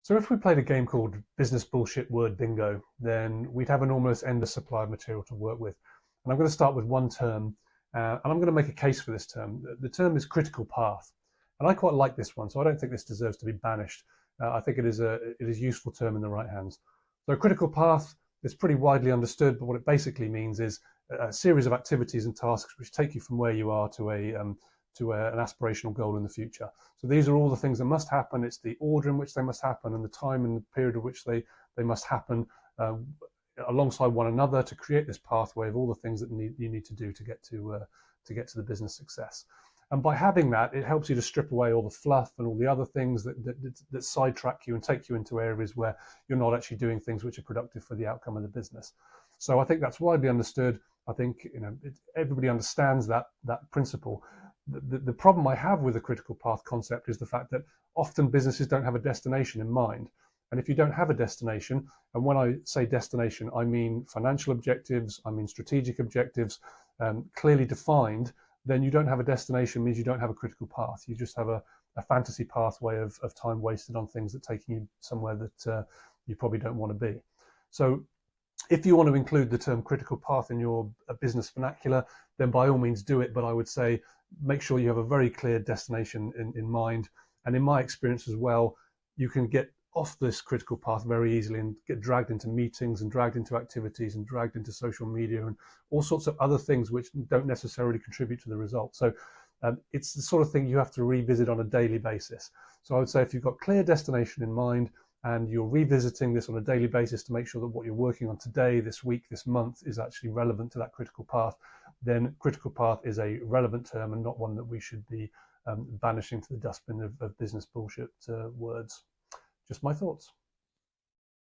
So if we played a game called Business Bullshit Word Bingo, then we'd have an almost endless supply of material to work with. And I'm going to start with one term, and I'm going to make a case for this term. The term is critical path. And I quite like this one, so I don't think this deserves to be banished. I think it is a useful term in the right hands. So critical path is pretty widely understood, but what it basically means is a series of activities and tasks which take you from where you are to an aspirational goal in the future. So these are all the things that must happen. It's the order in which they must happen and the time and the period of which they must happen alongside one another to create this pathway of all the things that you need to do to get to the business success. And by having that, it helps you to strip away all the fluff and all the other things that sidetrack you and take you into areas where you're not actually doing things which are productive for the outcome of the business. So I think that's widely understood. I think everybody understands that principle. The problem I have with the critical path concept is the fact that often businesses don't have a destination in mind. And if you don't have a destination, and when I say destination, I mean financial objectives, I mean strategic objectives, clearly defined, then you don't have a destination means you don't have a critical path. You just have a fantasy pathway of time wasted on things that taking you somewhere that you probably don't want to be. So if you want to include the term critical path in your business vernacular, then by all means do it. But I would say make sure you have a very clear destination in mind. And in my experience as well, you can get off this critical path very easily and get dragged into meetings and dragged into activities and dragged into social media and all sorts of other things which don't necessarily contribute to the result. So it's the sort of thing you have to revisit on a daily basis. So I would say if you've got clear destination in mind and you're revisiting this on a daily basis to make sure that what you're working on today, this week, this month is actually relevant to that critical path, then critical path is a relevant term and not one that we should be banishing to the dustbin of business bullshit words. Just my thoughts.